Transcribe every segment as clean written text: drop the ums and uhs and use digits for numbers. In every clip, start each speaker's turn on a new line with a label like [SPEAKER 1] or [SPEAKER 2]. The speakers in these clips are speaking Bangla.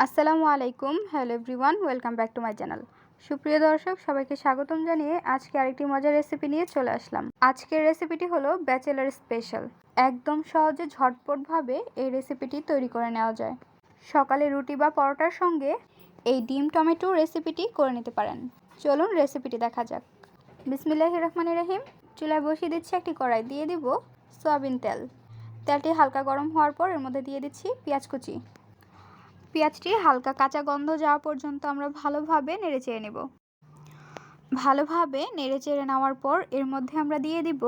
[SPEAKER 1] আসসালামু আলাইকুম, hello everyone, welcome back to my channel. সুপ্রিয় দর্শক, সবাইকে স্বাগতম জানিয়ে আজকে আরেকটি মজার রেসিপি নিয়ে চলে আসলাম। আজকের রেসিপিটি হলো ব্যাচেলার স্পেশাল। একদম সহজে ঝটপটভাবে এই রেসিপিটি তৈরি করে নেওয়া যায়। সকালে রুটি বা পরোটার সঙ্গে এই ডিম টমেটো রেসিপিটি করে নিতে পারেন। চলুন রেসিপিটি দেখা যাক। বিসমিল্লাহির রহমানির রহিম। চুলায় বসিয়ে দিচ্ছি একটি কড়াই, দিয়ে দিব সয়াবিন তেল। তেলটি হালকা গরম হওয়ার পর এর মধ্যে দিয়ে দিচ্ছি পেঁয়াজ কুচি। পেঁয়াজটি হালকা কাঁচা গন্ধ যাওয়া পর্যন্ত আমরা ভালোভাবে নেড়েচেড়ে নেব। ভালোভাবে নেড়েচেড়ে নেওয়ার পর এর মধ্যে আমরা দিয়ে দিব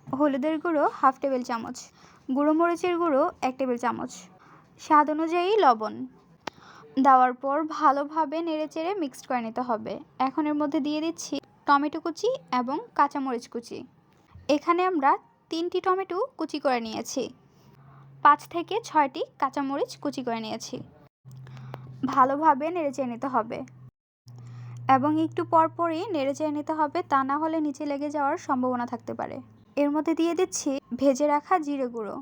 [SPEAKER 1] হলুদের গুঁড়ো 1/2 টেবিল চামচ, গুঁড়ো মরিচের গুঁড়ো 1 টেবিল চামচ, স্বাদ অনুযায়ী লবণ। দেওয়ার পর ভালোভাবে নেড়েচেড়ে মিক্সড করে নিতে হবে। এখন এর মধ্যে দিয়ে দিচ্ছি টমেটো কুচি এবং কাঁচামরিচ কুচি। এখানে আমরা 3টি টমেটো কুচি করে নিয়েছি, 5 থেকে 6টি কাঁচামরিচ কুচি করে নিয়েছি। ভালোভাবে নেড়েচেড়ে নিতে হবে এবং একটু পরপরই নেড়েচেড়ে নিতে হবে, তা না হলে নিচে লেগে যাওয়ার সম্ভাবনা থাকতে পারে। এর মধ্যে দিয়ে দিচ্ছি ভেজে রাখা জিরে গুঁড়ো।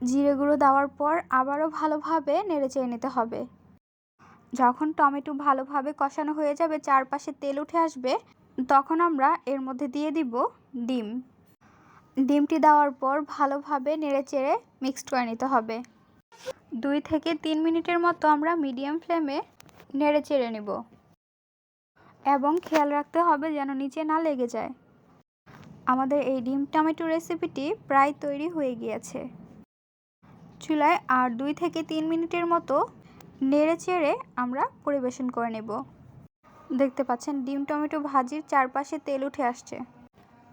[SPEAKER 1] জিরে গুঁড়ো দেওয়ার পর আবারও ভালোভাবে নেড়েচেড়ে নিতে হবে। যখন টমেটো ভালোভাবে কষানো হয়ে যাবে, চারপাশে তেল উঠে আসবে, তখন আমরা এর মধ্যে দিয়ে দিব ডিম। ডিমটি দেওয়ার পর ভালোভাবে নেড়েচেড়ে মিক্সড করে নিতে হবে। 2 থেকে 3 মিনিটের মতো আমরা মিডিয়াম ফ্লেমে নেড়েচেড়ে নেব এবং খেয়াল রাখতে হবে যেন নিচে না লেগে যায়। আমাদের এই ডিম টমেটো রেসিপিটি প্রায় তৈরি হয়ে গিয়েছে। চুলায় আর 2 থেকে 3 মিনিটের মতো নেড়েচেড়ে আমরা পরিবেশন করে নেব। দেখতে পাচ্ছেন ডিম টমেটো ভাজির চারপাশে তেল উঠে আসছে।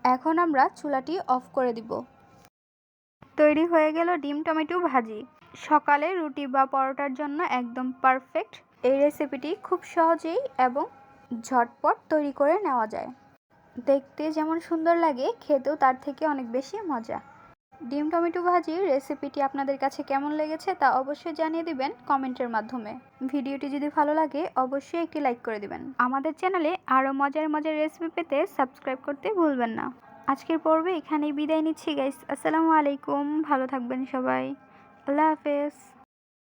[SPEAKER 1] এখন আমরা চুলাটি অফ করে দিব। তৈরি হয়ে গেল ডিম টমেটো ভাজি। সকালে রুটি বা পরোটার জন্য একদম পারফেক্ট। এই রেসিপিটি খুব সহজেই এবং ঝটপট তৈরি করে নেওয়া যায়। দেখতে যেমন সুন্দর লাগে, খেতেও তার থেকে অনেক বেশি মজা। ডিম টমেটো ভাজির রেসিপিটি আপনাদের কাছে কেমন লেগেছে তা অবশ্যই জানিয়ে দিবেন কমেন্টের মাধ্যমে। ভিডিওটি যদি ভালো লাগে অবশ্যই একটি লাইক করে দিবেন। আমাদের চ্যানেলে আরও মজার মজার রেসিপি পেতে সাবস্ক্রাইব করতে ভুলবেন না। আজকের পর্বে এখানেই বিদায় নিচ্ছি গাইস। আসসালামু আলাইকুম, ভালো থাকবেন সবাই। আল্লাহ হাফেজ।